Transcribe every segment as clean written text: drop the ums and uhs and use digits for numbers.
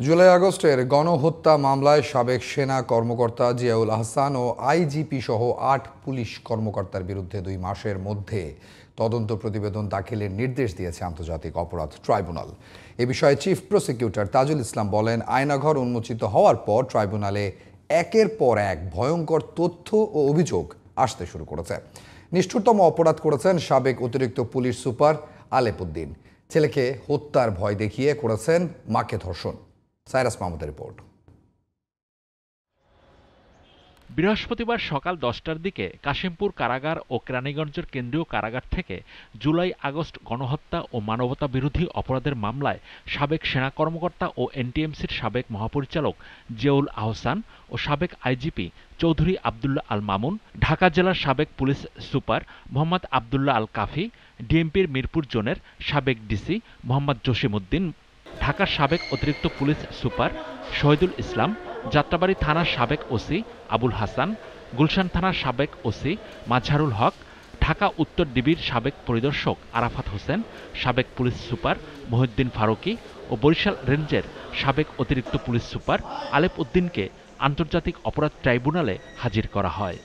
জুলাই আগস্টের গণহত্যা মামলায় সাবেক সেনা কর্মকর্তা জিয়াউল আহসান ও আইজিপি সহ ৮ পুলিশ কর্মকর্তার বিরুদ্ধে ২ মাসের মধ্যে তদন্ত প্রতিবেদন দাখিলের নির্দেশ দিয়েছে আন্তর্জাতিক অপরাধ ট্রাইব্যুনাল। এ বিষয়ে চিফ প্রসিকিউটর তাজুল ইসলাম বলেন, আয়নাঘর উন্মোচিত হওয়ার পর ট্রাইব্যুনালে একের পর এক ভয়ঙ্কর তথ্য ও অভিযোগ আসতে শুরু করেছে। নিষ্ঠুরতম অপরাধ করেছেন সাবেক অতিরিক্ত পুলিশ সুপার আলেপ উদ্দিন। ছেলেকে হত্যার ভয় দেখিয়ে করেছেন মাকে ধর্ষণ। সাইরাস মাহমুদের রিপোর্ট। বৃহস্পতিবার সকাল 10টার দিকে কাশিমপুর কারাগার ও কেরানীগঞ্জের কেন্দ্রীয় কারাগার থেকে জুলাই আগস্ট গণহত্যা ও মানবতা বিরোধী অপরাধের মামলায় সাবেক সেনা কর্মকর্তা ও এনটিএমসির সাবেক মহাপরিচালক জিয়াউল আহসান ও সাবেক আইজিপি চৌধুরী আবদুল্লাহ আল মামুন, ঢাকা জেলার সাবেক পুলিশ সুপার মোহাম্মদ আবদুল্লাহ আল কাফি, ডিএমপির মিরপুর জোনের সাবেক ডিসি মোহাম্মদ জসিম উদ্দিন, ঢাকার সাবেক অতিরিক্ত পুলিশ সুপার শহীদুল ইসলাম, যাত্রাবাড়ী থানার সাবেক ওসি আবুল হাসান, গুলশান থানার সাবেক ওসি মাজহারুল হক, ঢাকা উত্তর ডিবির সাবেক পরিদর্শক আরাফাত হোসেন, সাবেক পুলিশ সুপার মহিউদ্দিন ফারুকী ও বরিশাল রেঞ্জের সাবেক অতিরিক্ত পুলিশ সুপার আলেপ উদ্দিনকে আন্তর্জাতিক অপরাধ ট্রাইব্যুনালে হাজির করা হয়।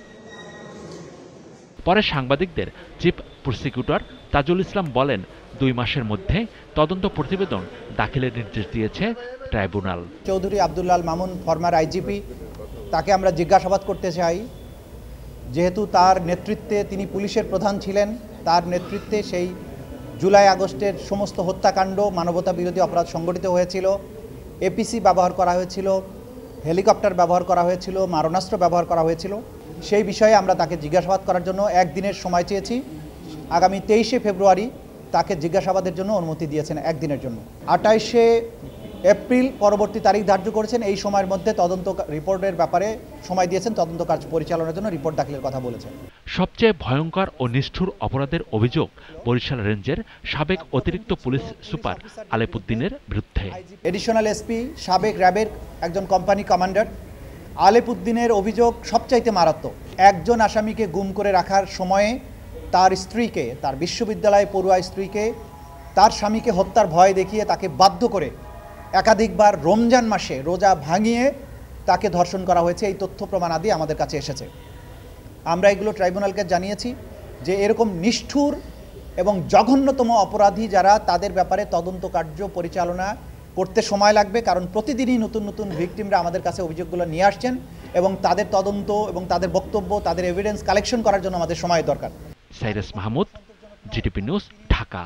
পরে সাংবাদিকদের চিফ প্রসিকিউটর তাজুল ইসলাম বলেন, ২ মাসের মধ্যে তদন্ত প্রতিবেদন দাখিলের নির্দেশ দিয়েছে tribunal. Chowdhury Abdullah Al Mamun, former IGP, তাকে আমরা জিজ্ঞাসাবাদ করতে চাই। যেহেতু তার নেতৃত্বে তিনি পুলিশের প্রধান ছিলেন, তার নেতৃত্বে সেই জুলাই আগস্টের সমস্ত হত্যাকাণ্ড, মানবতা বিরোধী অপরাধ সংগঠিত হয়েছিল। এপিসি ব্যবহার করা হয়েছিল, হেলিকপ্টার ব্যবহার করা হয়েছিল, মারণাস্ত্র ব্যবহার করা হয়েছিল। সেই বিষয়ে আমরা তাকে জিজ্ঞাসাবাদ করার জন্য একদিনের সময় চেয়েছি। আগামী 23শে ফেব্রুয়ারি তাকে জিজ্ঞাসাবাদের জন্য অনুমতি দিয়েছেন একদিনের জন্য। 28শে এপ্রিল পরবর্তী তারিখ ধার্য করেছেন। এই সময়ের মধ্যে তদন্ত রিপোর্টের ব্যাপারে সময় দিয়েছেন, তদন্ত কাজ পরিচালনার জন্য রিপোর্ট দাখিলের কথা বলেছেন। সবচেয়ে ভয়ঙ্কর ও নিষ্ঠুর অপরাধের অভিযোগ বরিশাল রেঞ্জের সাবেক অতিরিক্ত পুলিশ সুপার আলেপ উদ্দিনের বিরুদ্ধে। এডিশনাল এসপি, সাবেক র্যাবের একজন কোম্পানি কমান্ডার আলেপ উদ্দিনের অভিযোগ সবচাইতে মারাত্মক। একজন আসামিকে গুম করে রাখার সময়ে তার স্ত্রীকে, তার বিশ্ববিদ্যালয়ে পড়ুয়া স্ত্রীকে, তার স্বামীকে হত্যার ভয় দেখিয়ে তাকে বাধ্য করে একাধিকবার রমজান মাসে রোজা ভাঙিয়ে তাকে ধর্ষণ করা হয়েছে। এই তথ্য প্রমাণ আদি আমাদের কাছে এসেছে। আমরা এগুলো ট্রাইব্যুনালকে জানিয়েছি যে এরকম নিষ্ঠুর এবং জঘন্যতম অপরাধী যারা, তাদের ব্যাপারে তদন্ত কার্য পরিচালনা করতে সময় লাগবে। কারণ প্রতিদিনই নতুন নতুন ভিকটিমরা আমাদের কাছে অভিযোগগুলো নিয়ে আসছেন এবং তাদের তদন্ত এবং তাদের বক্তব্য, তাদের এভিডেন্স কালেকশন করার জন্য আমাদের সময় দরকার। Cyrus Mahmud, GTP news, Dhaka.